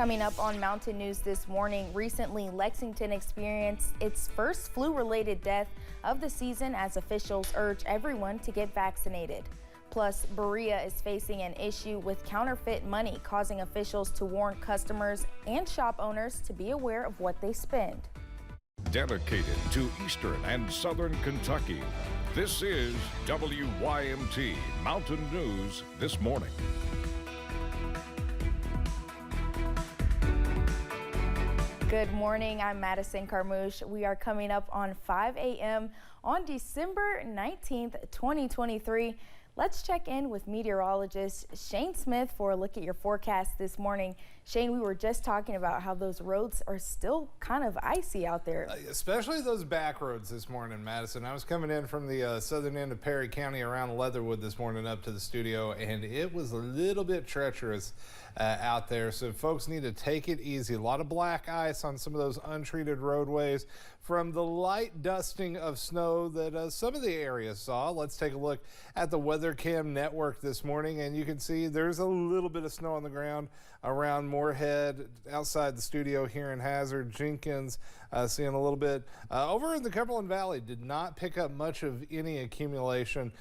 Coming up on Mountain News this morning, recently Lexington experienced its first flu-related death of the season as officials urge everyone to get vaccinated. Plus, Berea is facing an issue with counterfeit money, causing officials to warn customers and shop owners to be aware of what they spend. Dedicated to Eastern and Southern Kentucky, this is WYMT Mountain News this morning. Good morning, I'm Madison Carmouche. We are coming up on 5 a.m. on December 19th, 2023. Let's check in with meteorologist Shane Smith for a look at your forecast this morning. Shane, we were just talking about how those roads are still kind of icy out there. Especially those back roads this morning, Madison. I was coming in from the southern end of Perry County around Leatherwood this morning up to the studio, and it was a little bit treacherous out there. So folks need to take it easy. A lot of black ice on some of those untreated roadways from the light dusting of snow that some of the areas saw. Let's take a look at the WeatherCam network this morning, and you can see there's a little bit of snow on the ground around Moorhead, outside the studio here in Hazard, Jenkins, seeing a little bit. Over in the Cumberland Valley, did not pick up much of any accumulation.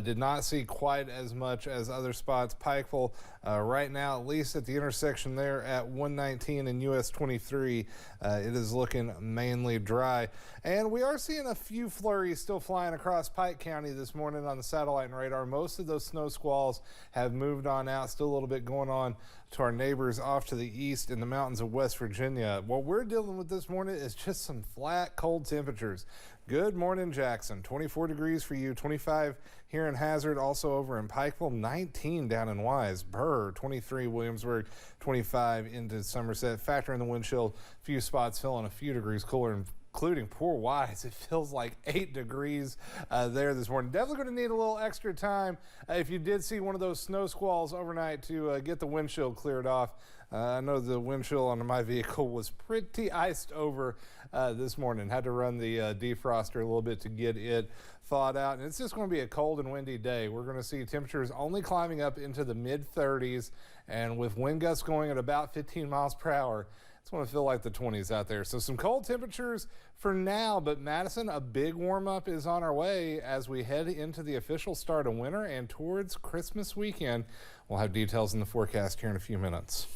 Did not see quite as much as other spots. Pikeville, right now, at least at the intersection there at 119 and US 23, it is looking mainly dry. And we are seeing a few flurries still flying across Pike County this morning on the satellite and radar. Most of those snow squalls have moved on out. Still a little bit going on to our neighbors off to the east in the mountains of West Virginia. What we're dealing with this morning is just some flat, cold temperatures. Good morning, Jackson. 24 degrees for you, 25 here in Hazard, also over in Pikeville, 19 down in Wise, Burr, 23, Williamsburg, 25 into Somerset. Factor in the wind chill, a few spots feeling a few degrees cooler, including poor Wise. It feels like 8 degrees there this morning. Definitely going to need a little extra time if you did see one of those snow squalls overnight to get the wind chill cleared off. I know the wind chill on my vehicle was pretty iced over this morning. Had to run the defroster a little bit to get it thawed out. And it's just going to be a cold and windy day. We're going to see temperatures only climbing up into the mid-30s, and with wind gusts going at about 15 miles per hour, it's going to feel like the 20s out there. So some cold temperatures for now, but Madison, a big warm up is on our way as we head into the official start of winter and towards Christmas weekend. We'll have details in the forecast here in a few minutes.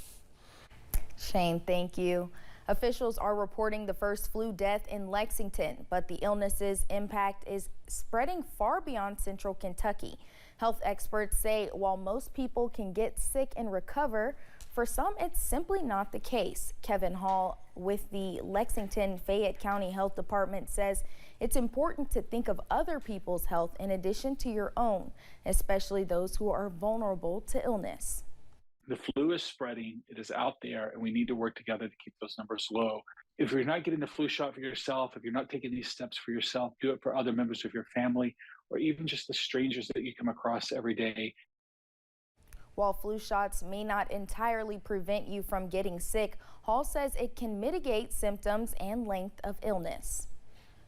Shane, thank you. Officials are reporting the first flu death in Lexington, but the illness's impact is spreading far beyond central Kentucky. Health experts say while most people can get sick and recover, for some it's simply not the case. Kevin Hall with the Lexington Fayette County Health Department says it's important to think of other people's health in addition to your own, especially those who are vulnerable to illness. The flu is spreading, it is out there, and we need to work together to keep those numbers low. If you're not getting the flu shot for yourself, if you're not taking these steps for yourself, do it for other members of your family, or even just the strangers that you come across every day. While flu shots may not entirely prevent you from getting sick, Hall says it can mitigate symptoms and length of illness.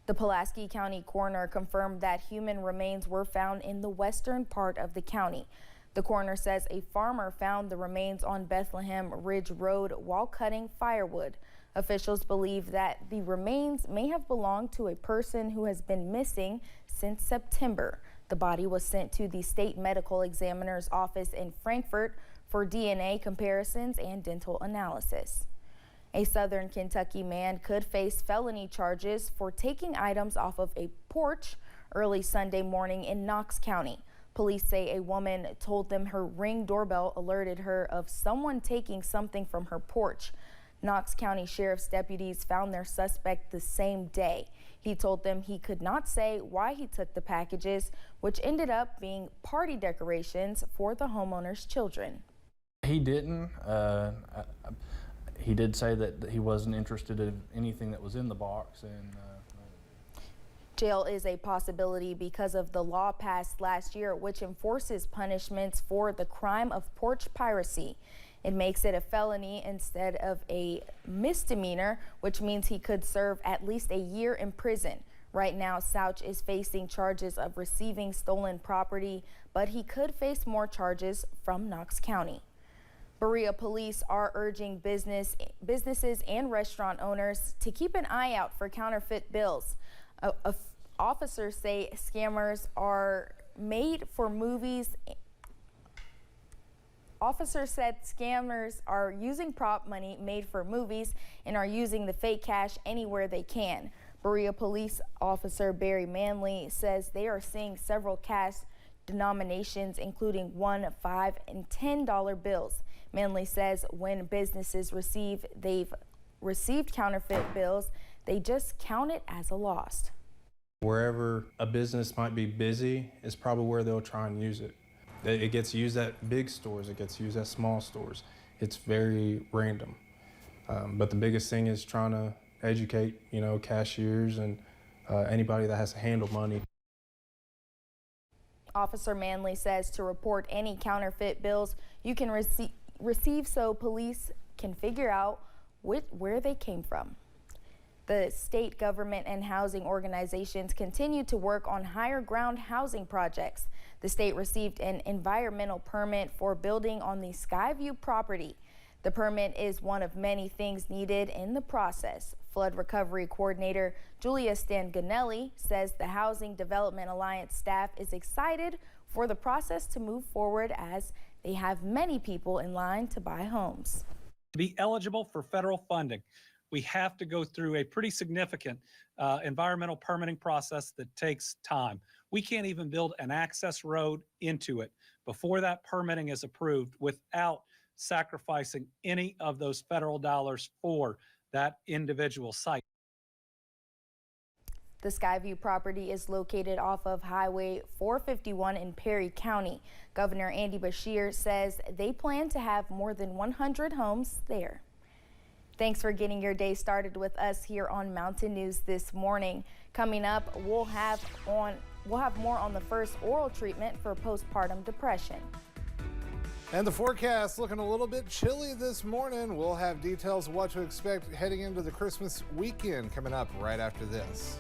The Pulaski County coroner confirmed that human remains were found in the western part of the county. The coroner says a farmer found the remains on Bethlehem Ridge Road while cutting firewood. Officials believe that the remains may have belonged to a person who has been missing since September. The body was sent to the state medical examiner's office in Frankfort for DNA comparisons and dental analysis. A southern Kentucky man could face felony charges for taking items off of a porch early Sunday morning in Knox County. Police say a woman told them her Ring doorbell alerted her of someone taking something from her porch. Knox County Sheriff's deputies found their suspect the same day. He told them he could not say why he took the packages, which ended up being party decorations for the homeowner's children. He didn't. He did say that he wasn't interested in anything that was in the box. And jail is a possibility because of the law passed last year, which enforces punishments for the crime of porch piracy. It makes it a felony instead of a misdemeanor, which means he could serve at least a year in prison. Right now, Souch is facing charges of receiving stolen property, but he could face more charges from Knox County. Berea police are urging businesses and restaurant owners to keep an eye out for counterfeit bills. Officers say scammers are made for movies. Officers said scammers are using prop money made for movies and are using the fake cash anywhere they can. Berea police officer Barry Manley says they are seeing several cash denominations, including $1, $5, and $10 bills. Manley says when businesses they've received counterfeit bills, they just count it as a loss. Wherever a business might be busy is probably where they'll try and use it. It gets used at big stores, it gets used at small stores. It's very random. But the biggest thing is trying to educate, cashiers and anybody that has to handle money. Officer Manley says to report any counterfeit bills you can receive so police can figure out where they came from. The state government and housing organizations continue to work on higher ground housing projects. The state received an environmental permit for building on the Skyview property. The permit is one of many things needed in the process. Flood recovery coordinator Julia Stanganelli says the Housing Development Alliance staff is excited for the process to move forward as they have many people in line to buy homes. To be eligible for federal funding, we have to go through a pretty significant environmental permitting process that takes time. We can't even build an access road into it before that permitting is approved without sacrificing any of those federal dollars for that individual site. The Skyview property is located off of Highway 451 in Perry County. Governor Andy Beshear says they plan to have more than 100 homes there. Thanks for getting your day started with us here on Mountain News this morning. Coming up, we'll have more on the first oral treatment for postpartum depression. And the forecast looking a little bit chilly this morning. We'll have details of what to expect heading into the Christmas weekend coming up right after this.